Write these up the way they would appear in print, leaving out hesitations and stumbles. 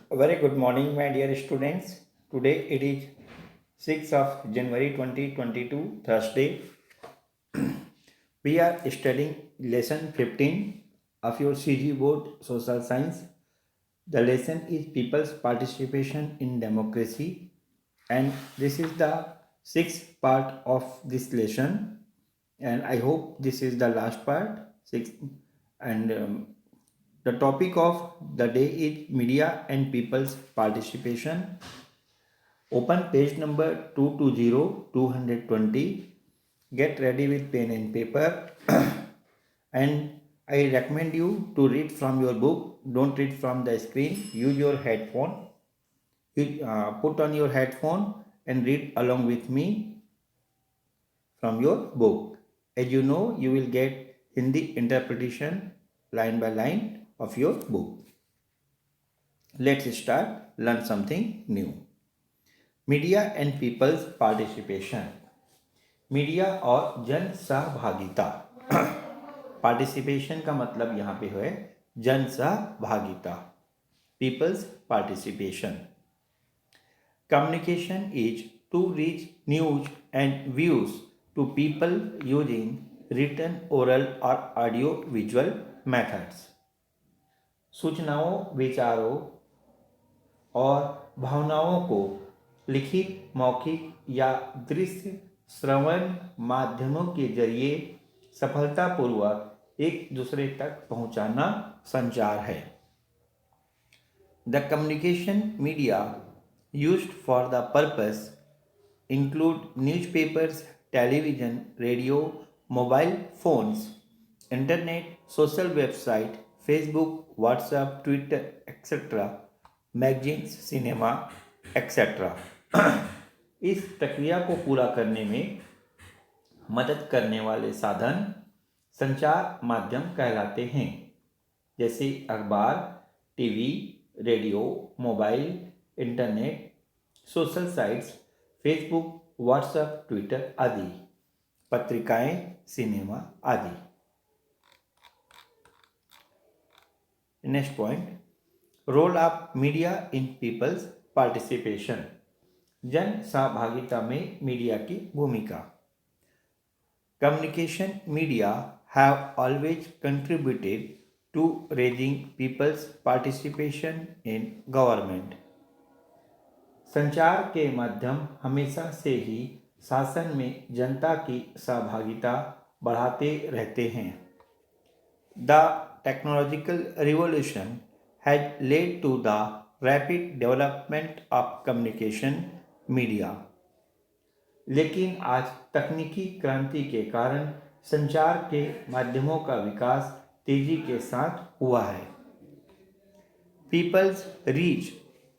A very good morning, my dear students. Today it is 6th of January 2022, Thursday. We are studying lesson 15 of your CG board social science. The lesson is people's participation in democracy, and this is the sixth part of this lesson. And I hope this is the last part, sixth. And the topic of the day is media and people's participation. Open page number 220, 220. Get ready with pen and paper. And I recommend you to read from your book. Don't read from the screen. Use your headphone. Put on your headphone and read along with me from your book. As you know, you will get Hindi interpretation line by line of your book. Let's start. Learn something new. Media and peoples participation. Media और जन सहभागिता. Participation का मतलब यहाँ पे है जन सहभागिता. People's participation. Communication is to reach news and views to people using written, oral और ऑडियो विजुअल मेथड्स. सूचनाओं, विचारों और भावनाओं को लिखित, मौखिक या दृश्य श्रवण माध्यमों के जरिए सफलतापूर्वक एक दूसरे तक पहुंचाना संचार है. The communication media used for the purpose include newspapers, television, radio, mobile phones, internet, social website, Facebook, WhatsApp, Twitter etcetera, magazines, cinema etcetera. इस प्रक्रिया को पूरा करने में मदद करने वाले साधन संचार माध्यम कहलाते हैं, जैसे अखबार, TV, radio, mobile, internet, social sites, Facebook, WhatsApp, Twitter आदि, पत्रिकाएं, सिनेमा आदि. Next point, role of media in people's participation. जन सहभागिता में मीडिया की भूमिका. Communication media have always contributed to raising people's participation in government. संचार के माध्यम हमेशा से ही शासन में जनता की सहभागिता बढ़ाते रहते हैं. The technological revolution has led to the rapid development of communication media. लेकिन आज तकनीकी क्रांति के कारण संचार के माध्यमों का विकास तेजी के साथ हुआ है. People's reach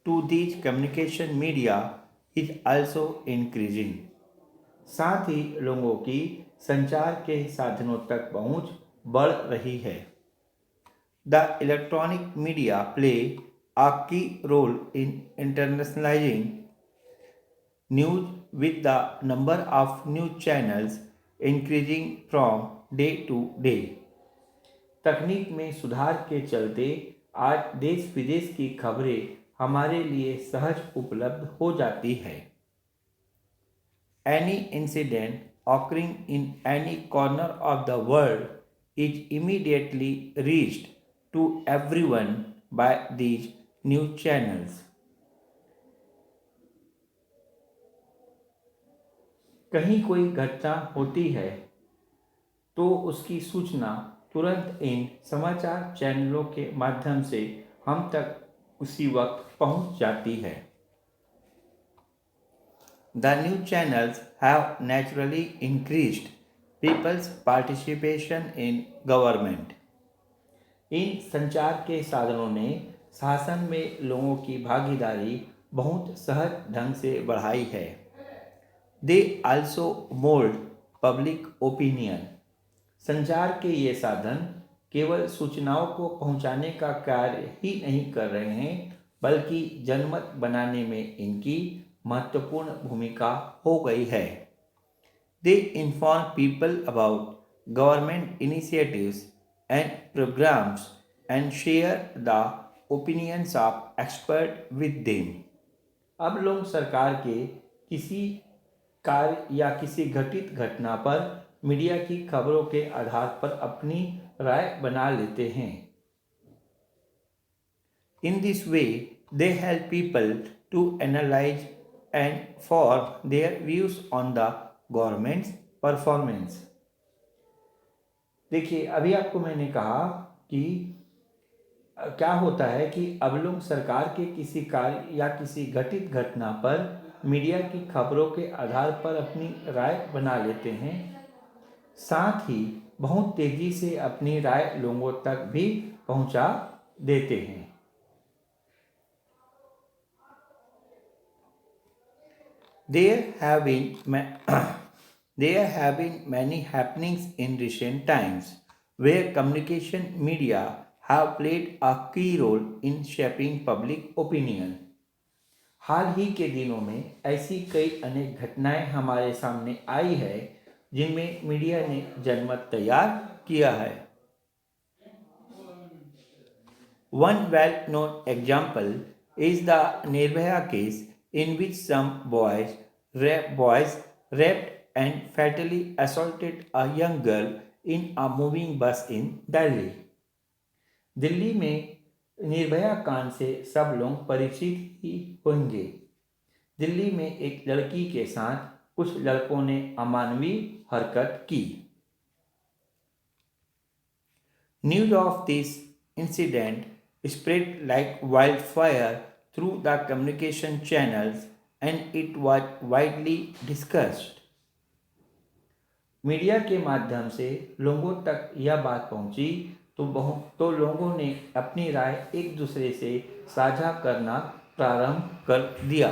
to these communication media is also increasing. साथ ही लोगों की संचार के साधनों तक पहुंच बढ़ रही है. The electronic media play a key role in internationalizing news, with the number of news channels increasing from day to day. तकनीक में सुधार के चलते आज देश विदेश की खबरें हमारे लिए सहज उपलब्ध हो जाती है. Any incident occurring in any corner of the world is immediately reached to everyone by these news channels. कहीं कोई घटना होती है तो उसकी सूचना तुरंत इन समाचार चैनलों के माध्यम से हम तक उसी वक्त पहुंच जाती है. The news channels have naturally increased people's participation in government. इन संचार के साधनों ने शासन में लोगों की भागीदारी बहुत सहज ढंग से बढ़ाई है. They also mould public opinion. संचार के ये साधन केवल सूचनाओं को पहुंचाने का कार्य ही नहीं कर रहे हैं, बल्कि जनमत बनाने में इनकी महत्वपूर्ण भूमिका हो गई है. They inform people about government initiatives and programmes and share the opinions of expert with them. अब लोग सरकार के किसी कार्य या किसी घटित घटना पर मीडिया की खबरों के आधार पर अपनी राय बना लेते हैं. In this way, they help people to analyze and for their views on the government's performance. देखिए, अभी आपको मैंने कहा कि क्या होता है कि अब लोग सरकार के किसी कार्य या किसी घटित घटना पर मीडिया की खबरों के आधार पर अपनी राय बना लेते हैं, साथ ही बहुत तेजी से अपनी राय लोगों तक भी पहुंचा देते हैं. There have been there have been many happenings in recent times where communication media have played a key role in shaping public opinion. हाल ही के दिनों में ऐसी कई अनेक घटनाएं हमारे सामने आई है जिनमें मीडिया ने जनमत तैयार किया है. One well-known example is the Nirbhaya case in which some boys raped and fatally assaulted a young girl in a moving bus in Delhi. Delhi में निर्भया कांड से सब लोग परिचित ही होंगे. दिल्ली में एक लड़की के साथ कुछ लड़कों ने अमानवीय हरकत की. News of this incident spread like wildfire through the communication channels and it was widely discussed. Media के माध्यम से लोगों तक यह बात पहुंची तो लोगों ने अपनी राय एक दूसरे से साझा करना प्रारंभ कर दिया.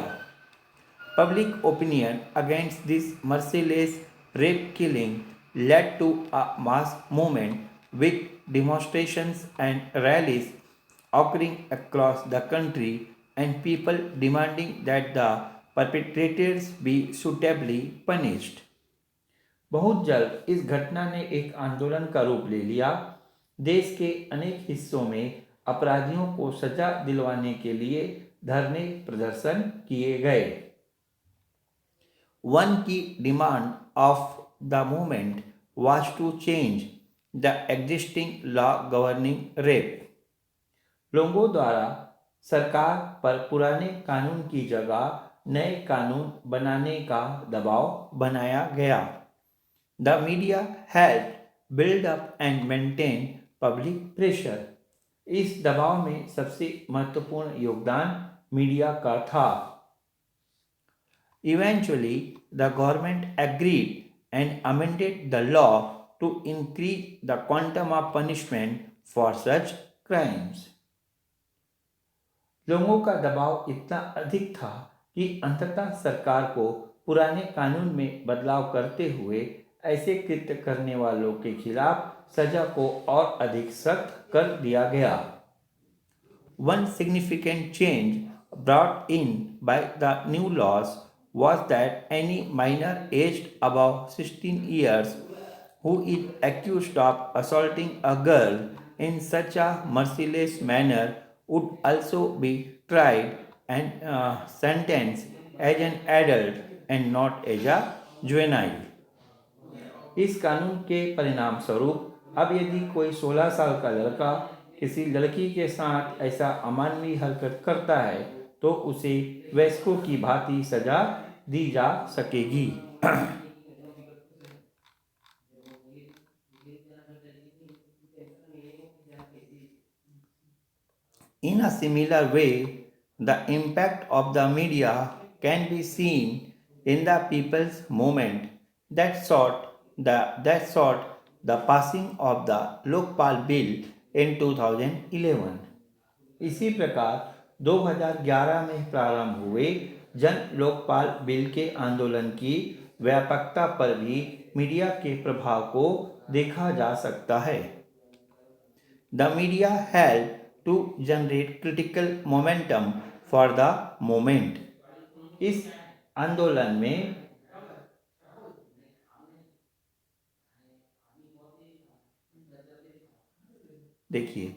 Public opinion against this merciless rape killing led to a mass movement with demonstrations and rallies occurring across the country and people demanding that the perpetrators be suitably punished. बहुत जल्द इस घटना ने एक आंदोलन का रूप ले लिया. देश के अनेक हिस्सों में अपराधियों को सजा दिलवाने के लिए धरने प्रदर्शन किए गए. One key demand of the movement was to change the existing law governing rape. लोगों द्वारा सरकार पर पुराने कानून की जगह नए कानून बनाने का दबाव बनाया गया. The media helped build up and maintain public pressure. इस दबाव में सबसे महत्वपूर्ण योगदान मीडिया का था. Eventually, the government agreed and amended the law to increase the quantum of punishment for such crimes. लोगों का दबाव इतना अधिक था कि अंततः सरकार को पुराने कानून में बदलाव करते हुए ऐसे कृत्य करने वालों के खिलाफ सजा को और अधिक सख्त कर दिया गया. One significant change brought in by the new laws was that any minor aged above 16 years who is accused of assaulting a girl in such a merciless manner would also be tried and sentenced as an adult and not as a juvenile. इस कानून के परिणाम स्वरूप अब यदि कोई 16 साल का लड़का किसी लड़की के साथ ऐसा अमानवीय हरकत करता है तो उसे वयस्कों की भांति सजा दी जा सकेगी. In a similar way, the impact of the media can be seen in the people's movement that sought the passing of the Lokpal Bill in 2011. इसी प्रकार 2011 में प्रारंभ हुए जन लोकपाल बिल के आंदोलन की व्यापकता पर भी मीडिया के प्रभाव को देखा जा सकता है. The media helped to generate critical momentum for the movement. इस आंदोलन में देखिए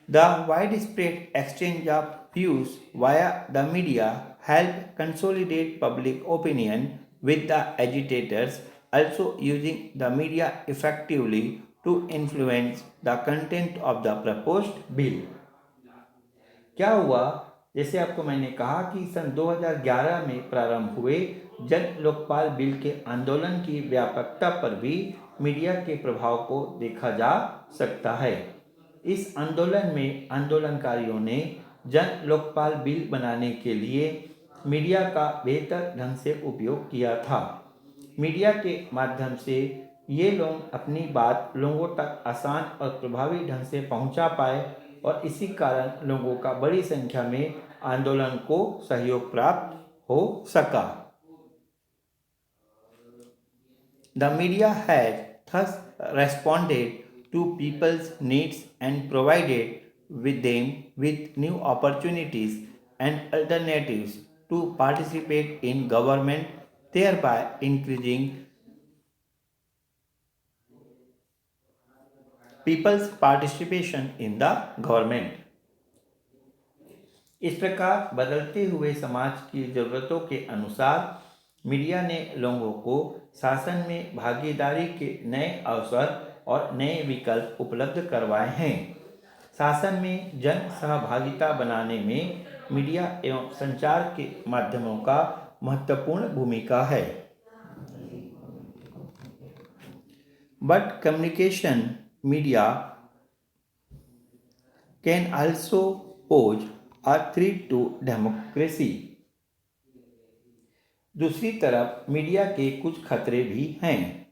The widespread exchange of views via the media helped consolidate public opinion with the agitators also using the media effectively to influence the content of the proposed bill. क्या हुआ? जैसे आपको मैंने कहा कि सन 2011 में प्रारंभ हुए जन लोकपाल बिल के आंदोलन की व्यापकता पर भी मीडिया के प्रभाव को देखा जा सकता है। इस आंदोलन में आंदोलनकारियों ने जन लोकपाल बिल बनाने के लिए मीडिया का बेहतर ढंग से उपयोग किया था। मीडिया के माध्यम से ये लोग अपनी बात लोगों तक आसान और प्रभावी ढंग से पहुंचा पाए और इसी कारण लोगों का बड़ी संख्या में आंदोलन को सहयोग प्राप्त हो सका। The media has thus responded to people's needs and provided with them with new opportunities and alternatives to participate in government, thereby increasing people's participation in the government. इस प्रकार बदलते हुए समाज की ज़रूरतों के अनुसार मीडिया ने लोगों को शासन में भागीदारी के नए अवसर और नए विकल्प उपलब्ध करवाए हैं। शासन में जन सहभागिता बनाने में मीडिया एवं संचार के माध्यमों का महत्वपूर्ण भूमिका है। But communication media can also pose a threat to democracy. दूसरी तरफ मीडिया के कुछ खतरे भी हैं।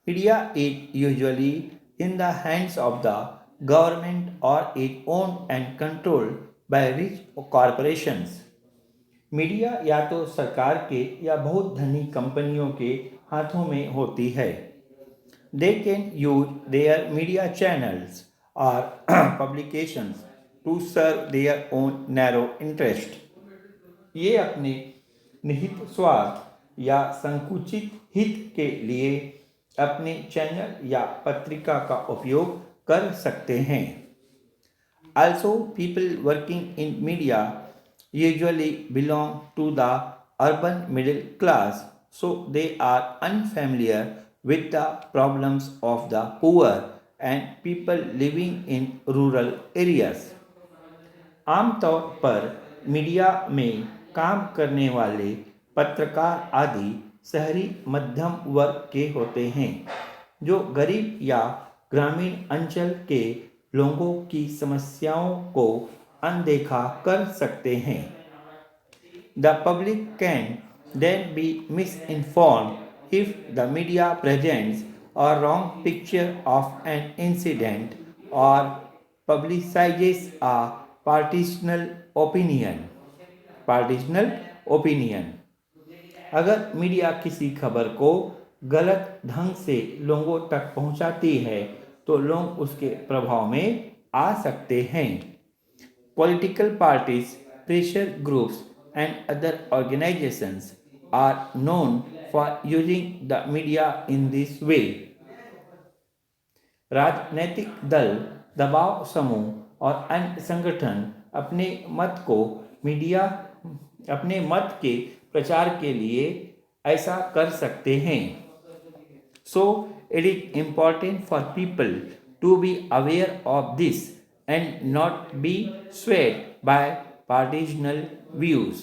Media is usually in the hands of the government or is owned and controlled by rich corporations. Media या तो सरकार के या बहुत धनी कंपनियों के हाथों में होती है। They can use their media channels or publications to serve their own narrow interest. ये अपने निहित स्वार्थ या संकुचित हित के लिए अपने चैनल या पत्रिका का उपयोग कर सकते हैं। Also, people working in media usually belong to the urban middle class, so they are unfamiliar with the problems of the poor and people living in rural areas. आमतौर पर मीडिया में काम करने वाले पत्रकार आदि शहरी मध्यम वर्ग के होते हैं जो गरीब या ग्रामीण अंचल के लोगों की समस्याओं को अनदेखा कर सकते हैं। The public can then be misinformed if the media presents a wrong picture of an incident or publicizes a partisanal opinion. Partisanal opinion. अगर मीडिया किसी खबर को गलत ढंग से लोगों तक पहुंचाती है तो लोग उसके प्रभाव में आ सकते हैं। Political parties, pressure groups, and other organizations are known for using the media in this way. राजनीतिक दल, दबाव समूह और अन्य संगठन अपने मत के प्रचार के लिए ऐसा कर सकते हैं। So it is important for people to be aware of this and not be swayed by partisanal views.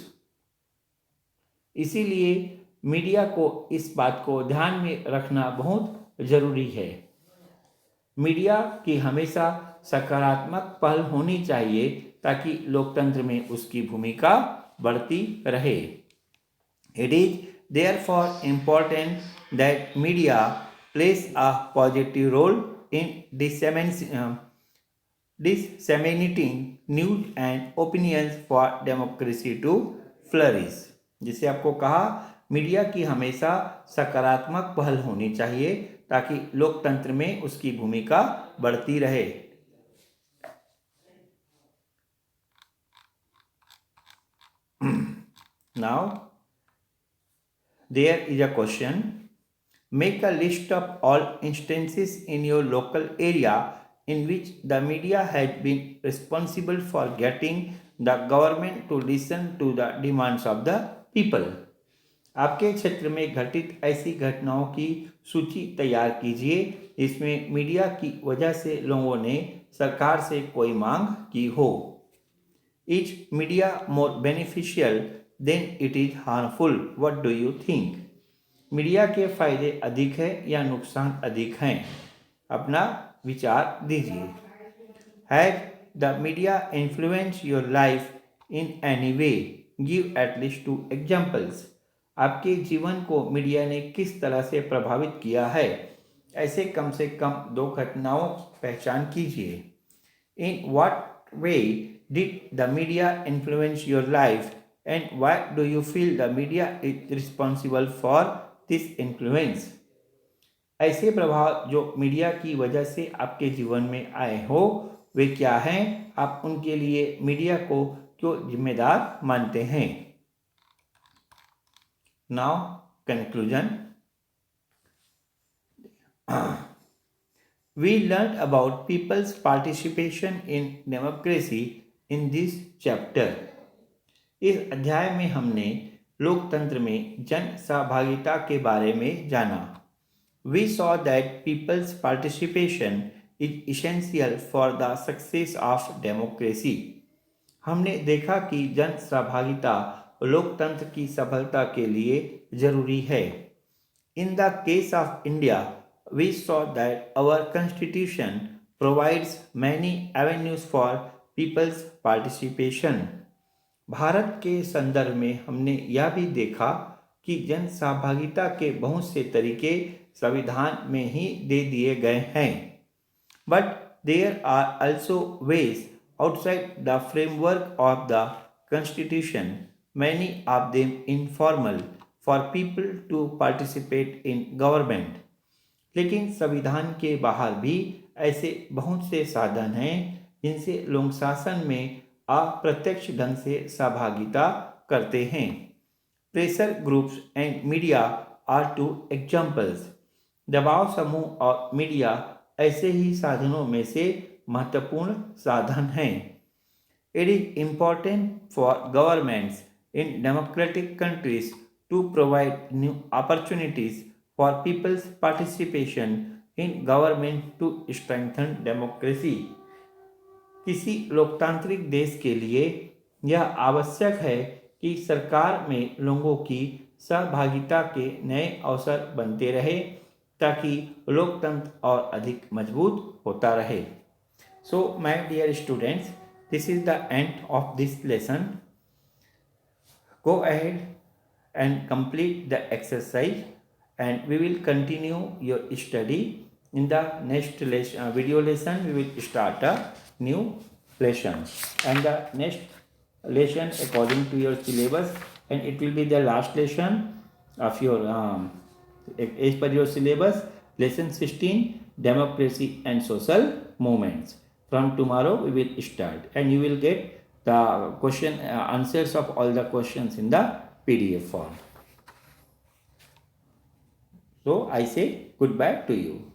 इसीलिए मीडिया को इस बात को ध्यान में रखना बहुत जरूरी है। मीडिया की हमेशा सकारात्मक पहल होनी चाहिए ताकि लोकतंत्र में उसकी भूमिका बढ़ती रहे। It is therefore important that media plays a positive role in disseminating news and opinions for democracy to flourish. जिसे आपको कहा मीडिया की हमेशा सकारात्मक पहल होनी चाहिए ताकि लोकतंत्र में उसकी भूमिका बढ़ती रहे। Now there is a question. Make a list of all instances in your local area in which the media has been responsible for getting the government to listen to the demands of the people. आपके क्षेत्र में घटित ऐसी घटनाओं की सूची तैयार कीजिए इसमें मीडिया की वजह से लोगों ने सरकार से कोई मांग की हो. Is media more beneficial than it is harmful? What do you think? Media के फायदे अधिक है या नुकसान अधिक हैं? अपना विचार दीजिए. Has the media influenced your life in any way? Give at least 2 examples. आपके जीवन को मीडिया ने किस तरह से प्रभावित किया है? ऐसे कम से कम 2 घटनाओं की पहचान कीजिए. In what way did the media influence your life and why do you feel the media is responsible for this influence? ऐसे प्रभाव जो मीडिया की वजह से आपके जीवन में आए हो वे क्या हैं? आप उनके लिए मीडिया को क्यों जिम्मेदार मानते हैं? Now conclusion. We learned about people's participation in democracy in this chapter. इस अध्याय में हमने लोकतंत्र में जन सहभागिता के बारे में जाना. We saw that people's participation is essential for the success of democracy. हमने देखा कि जन सहभागिता लोकतंत्र की सफलता के लिए जरूरी है. In the case of India, we saw that our constitution provides many avenues for people's participation. Bharat के संदर्भ में हमने यह भी देखा कि जन सहभागिता के बहुत से तरीके संविधान में ही दे दिए गए हैं. But there are also ways outside the framework of the constitution, many of them informal, for people to participate in government. लेकिन संविधान के बाहर भी ऐसे बहुत से साधन हैं जिनसे लोग शासन में अप्रत्यक्ष ढंग से सहभागिता करते हैं. Pressure groups and media are 2 examples. दबाव समूह और मीडिया ऐसे ही साधनों में से महत्वपूर्ण साधन हैं. It is important for governments in democratic countries to provide new opportunities for people's participation in government to strengthen democracy. किसी लोकतांत्रिक देश के लिए यह आवश्यक है कि सरकार में लोगों की सहभागिता के नए अवसर बनते रहे ताकि लोकतंत्र और अधिक मजबूत होता रहे. So my dear students, this is the end of this lesson. Go ahead and complete the exercise and we will continue your study. In the next video lesson we will start a new lesson and the next lesson according to your syllabus and it will be the last lesson of your as per your syllabus, lesson 16, democracy and social movements. From tomorrow we will start and you will get the question answers of all the questions in the PDF form. So I say goodbye to you.